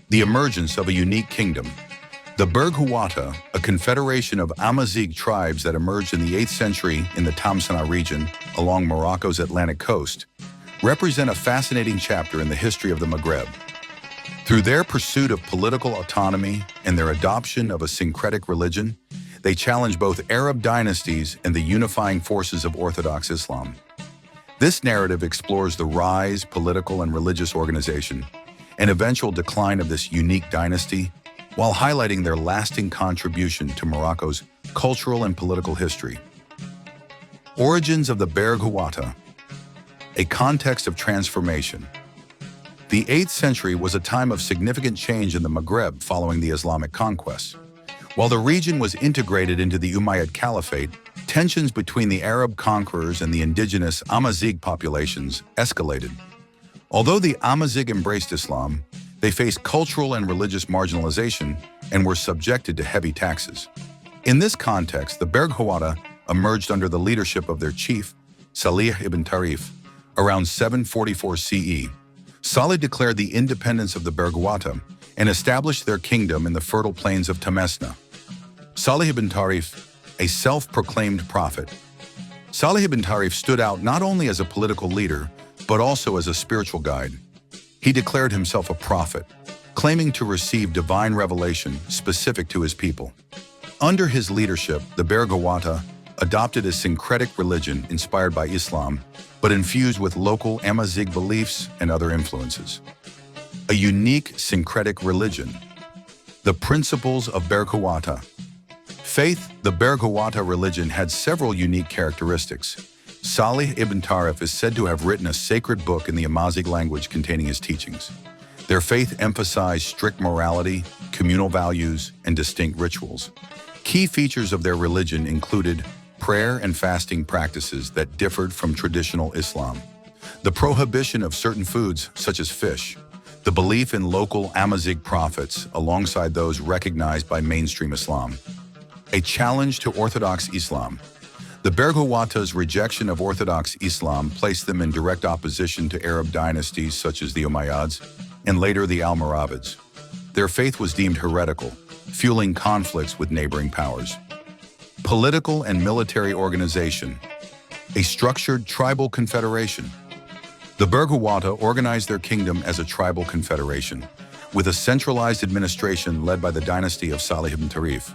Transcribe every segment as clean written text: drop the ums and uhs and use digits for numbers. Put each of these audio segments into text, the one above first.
The emergence of a unique kingdom. The Berghouata, a confederation of Amazigh tribes that emerged in the 8th century in the Tamsana region along Morocco's Atlantic coast, represent a fascinating chapter in the history of the Maghreb. Through their pursuit of political autonomy and their adoption of a syncretic religion, they challenge both Arab dynasties and the unifying forces of Orthodox Islam. This narrative explores the rise, political and religious organization, and eventual decline of this unique dynasty, while highlighting their lasting contribution to Morocco's cultural and political history. Origins of the Berghouata, a context of transformation. The 8th century was a time of significant change in the Maghreb following the Islamic conquest. While the region was integrated into the Umayyad Caliphate, tensions between the Arab conquerors and the indigenous Amazigh populations escalated. Although the Amazigh embraced Islam, they faced cultural and religious marginalization and were subjected to heavy taxes. In this context, the Berghouata emerged under the leadership of their chief, Salih ibn Tarif, around 744 CE. Salih declared the independence of the Berghouata and established their kingdom in the fertile plains of Temesna. Salih ibn Tarif, a self-proclaimed prophet. Salih ibn Tarif stood out not only as a political leader, but also as a spiritual guide. He declared himself a prophet, claiming to receive divine revelation specific to his people. Under his leadership, the Berghouata adopted a syncretic religion inspired by Islam, but infused with local Amazigh beliefs and other influences. A unique syncretic religion. The principles of Berghouata. Faith. The Berghouata religion had several unique characteristics. Salih ibn Tarif is said to have written a sacred book in the Amazigh language containing his teachings. Their faith emphasized strict morality, communal values, and distinct rituals. Key features of their religion included prayer and fasting practices that differed from traditional Islam, the prohibition of certain foods such as fish, the belief in local Amazigh prophets alongside those recognized by mainstream Islam. A challenge to Orthodox Islam. The Berghouata's rejection of Orthodox Islam placed them in direct opposition to Arab dynasties such as the Umayyads and later the Almoravids. Their faith was deemed heretical, fueling conflicts with neighboring powers. Political and military organization. A structured tribal confederation. The Berghouata organized their kingdom as a tribal confederation, with a centralized administration led by the dynasty of Salih ibn Tarif.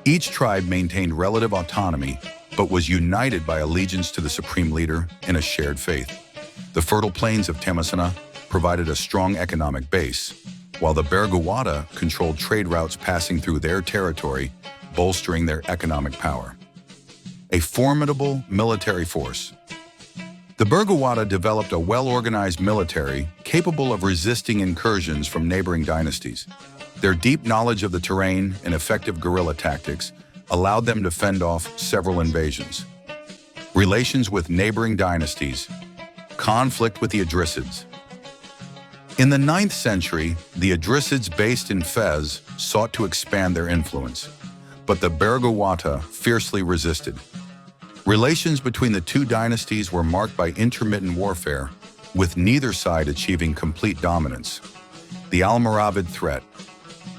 Each tribe maintained relative autonomy, but was united by allegiance to the supreme leader and a shared faith. The fertile plains of Temesna provided a strong economic base, while the Berghouata controlled trade routes passing through their territory, bolstering their economic power. A formidable military force. The Berghouata developed a well-organized military capable of resisting incursions from neighboring dynasties. Their deep knowledge of the terrain and effective guerrilla tactics allowed them to fend off several invasions. Relations with neighboring dynasties. Conflict with the Idrisids. In the 9th century, the Idrisids based in Fez sought to expand their influence, but the Berghouata fiercely resisted. Relations between the two dynasties were marked by intermittent warfare, with neither side achieving complete dominance. The Almoravid threat.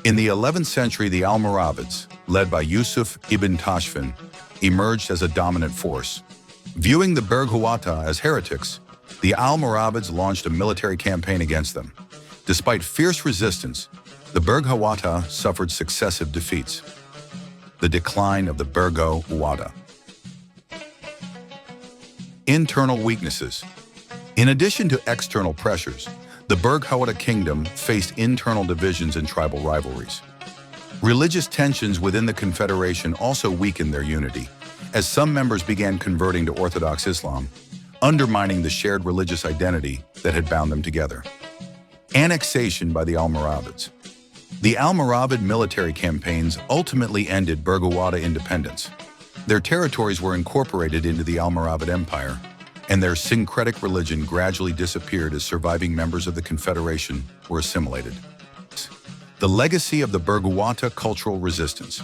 In the 11th century, the Almoravids, led by Yusuf ibn Tashfin, emerged as a dominant force. Viewing the Berghouata as heretics, the Almoravids launched a military campaign against them. Despite fierce resistance, the Berghouata suffered successive defeats. The decline of the Berghouata. Internal weaknesses. In addition to external pressures, the Berghouata kingdom faced internal divisions and tribal rivalries. Religious tensions within the confederation also weakened their unity, as some members began converting to Orthodox Islam, undermining the shared religious identity that had bound them together. Annexation by the Almoravids. The Almoravid military campaigns ultimately ended Berghouata independence. Their territories were incorporated into the Almoravid Empire, and their syncretic religion gradually disappeared as surviving members of the Confederation were assimilated. The legacy of the Berghouata cultural resistance.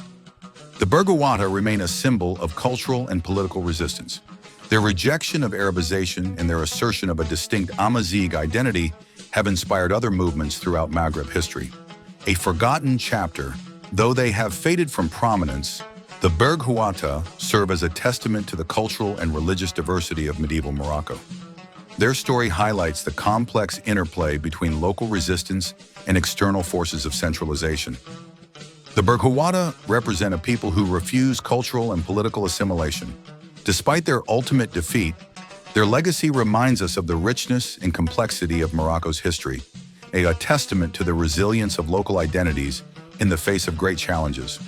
The Berghouata remain a symbol of cultural and political resistance. Their rejection of Arabization and their assertion of a distinct Amazigh identity have inspired other movements throughout Maghreb history. a forgotten chapter. Though they have faded from prominence, the Berghouata serve as a testament to the cultural and religious diversity of medieval Morocco. Their story highlights the complex interplay between local resistance and external forces of centralization. The Berghouata represent a people who refuse cultural and political assimilation. Despite their ultimate defeat, their legacy reminds us of the richness and complexity of Morocco's history, a testament to the resilience of local identities in the face of great challenges.